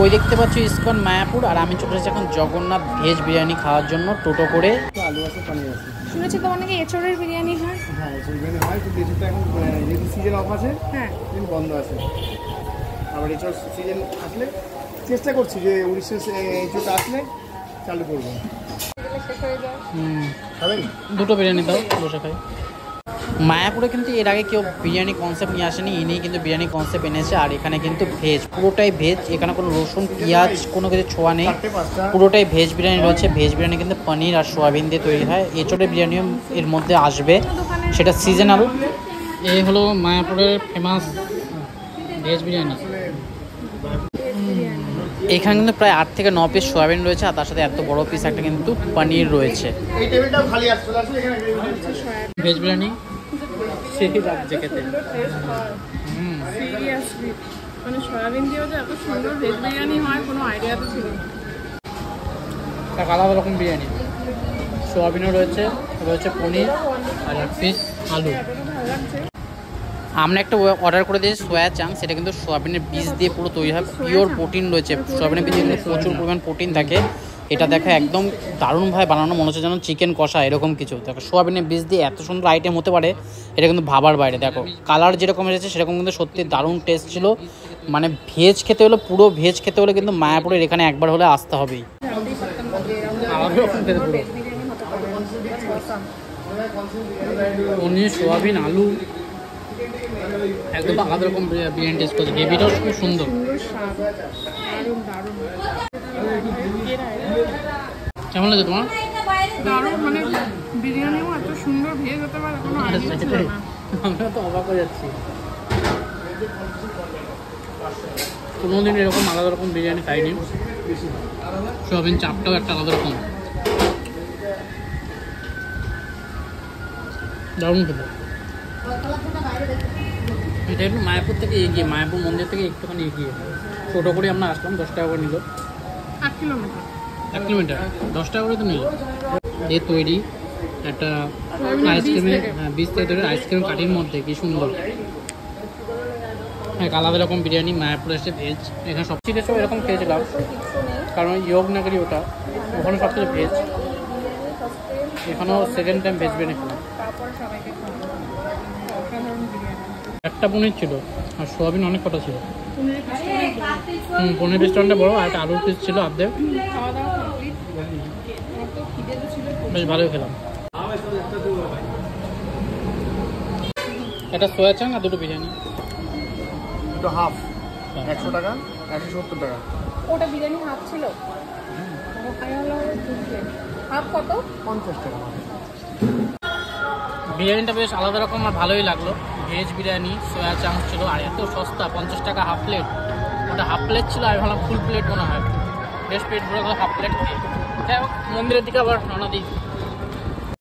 ওই দেখতে পাচ্ছ ইসকন মায়াপুর, আর আমি চলে এসেছি এখন জগন্নাথ ভেজ বিরিয়ানি খাওয়ার জন্য টোটো করে। আলু আছে, পনির আছে। শুনেছি তো অনেকে এঁচড়ের বিরিয়ানি হয়। হ্যাঁ, এঁচড়ের বিরিয়ানি হয়, কিন্তু এঁচড়টা এখন যেহেতু সিজন অফ আছে, হ্যাঁ, কিন্তু বন্ধ আছে। আবার এঁচড় সিজন আসলে চেষ্টা করছি যে উড়িষ্যার এঁচড়টা আসলে চালু করবো। শেষ হয়ে যায়। খাবেন? দুটো বিরিয়ানি দাও, বসে খাই। মায়াপুরে কিন্তু এর আগে কেউ বিরিয়ানি কনসেপ্ট নিয়ে আসেনি, ইনিই কিন্তু বিরিয়ানি কনসেপ্ট এনেছে। আর এখানে কিন্তু ভেজ, পুরোটাই ভেজ। এখানে কোনো রসুন পেঁয়াজ কোনো কিছু ছোঁয়া নেই, পুরোটাই ভেজ বিরিয়ানি রয়েছে। ভেজ বিরিয়ানি কিন্তু পনির আর সোয়াবিন দিয়ে তৈরি হয়। এঁচড়ের বিরিয়ানিও এর মধ্যে আসবে, সেটা সিজনাল। এই হলো মায়াপুরের ফেমাস ভেজ বিরিয়ানি। এখানে কিন্তু প্রায় 8 থেকে 9 পিস সোয়াবিন রয়েছে, আর তার সাথে এত বড় পিস একটা কিন্তু পনির রয়েছে। ভেজ বিরিয়ানি সেই লাগছে খেতে। সিরিয়াসলি মানে সয়াবিন দিয়েও যে এত সুন্দর ভেজ বিরিয়ানি হয় কোনো আইডিয়া তো ছিল না। এক আলাদা রকম বিরিয়ানি, সোয়াবিনও রয়েছে, রয়েছে পনির আর এক পিস আলু। আমরা একটা অর্ডার করে দিয়েছি সোয়া চাং, সেটা কিন্তু সোয়াবিনের বীজ দিয়ে পুরো তৈরি হয়। পিওর প্রোটিন রয়েছে সোয়াবিনের বীজে, কিন্তু প্রচুর পরিমাণ প্রোটিন থাকে। এটা দেখো একদম দারুণভাবে বানানো, মনে হচ্ছে যেন চিকেন কষা এরকম কিছু। দেখো সোয়াবিনের বীজ দিয়ে এত সুন্দর আইটেম হতে পারে, এটা কিন্তু ভাবার বাইরে। দেখো কালার যেরকম এসেছে সেরকম কিন্তু সত্যি দারুণ টেস্ট ছিল। মানে ভেজ খেতে হলে, পুরো ভেজ খেতে হলে কিন্তু মায়াপুরের এখানে একবার হলে আসতে হবেই। পনির, সোয়াবিন, আলু একদম আলাদা রকম বিরিয়ানি টেস্ট করছে। গ্রেভিটাও খুব সুন্দর। কেমন লাগে তোমার? দারুণ, মানে বিরিয়ানিও এত সুন্দর ভেজ হতে পারে কোনো আইডিয়া ছিল না। আমরা তো অবাক হয়ে যাচ্ছি, কোনোদিন এরকম আলাদা রকম বিরিয়ানি খাইনি। সোয়াবিন চাপটাও একটা আলাদা রকম, দারুণ খেতে। এটা একটু মায়াপুর থেকে এগিয়ে, মায়াপুর মন্দির থেকে একটুখানি এগিয়ে। টোটো করে আমরা আসলাম, 10 টাকা করে নিল। 8 কিলোমিটার। 1 কিলোমিটার 10 টাকা করে তো নিল। এ তৈরি একটা আইসক্রিমের, হ্যাঁ বীজ থেকে তৈরি আইসক্রিম কাঠির মধ্যে, কি সুন্দর। এক আলাদা রকম বিরিয়ানি। মায়াপুরে এসে ভেজ, এখানে সব কিছু এরকম খেয়েছিলাম, কারণ যোগনগরী ওটা, ওখানে সব কিছু ভেজ। এখানেও সেকেন্ড টাইম ভেজ বিরিয়ানি খেলাম। একটা পনির ছিল, আর সোয়াবিন অনেক কটা ছিল। পনির পিসটা বড়, আর একটা আলুর পিস ছিল আর্ধেক। বেশ ভালোই খেলাম। একটা সোয়া চাং আর দুটো বিরিয়ানি। দুটো হাফ 100 টাকা, 170 টাকা। ওটা বিরিয়ানি হাফ ছিল, হাফ কত? 50 টাকা। বিরিয়ানিটা বেশ আলাদা রকম আর ভালোই লাগলো। ভেজ বিরিয়ানি, সোয়া চাংস ছিল, আর এত সস্তা, 50 টাকা হাফ প্লেট। ওটা হাফ প্লেট ছিল, আমি ভাবলাম ফুল প্লেট মনে হয়। বেশ পেট ভরে হাফ প্লেট খেয়ে যাই হোক, মন্দিরের দিকে আবার রওনা দিই।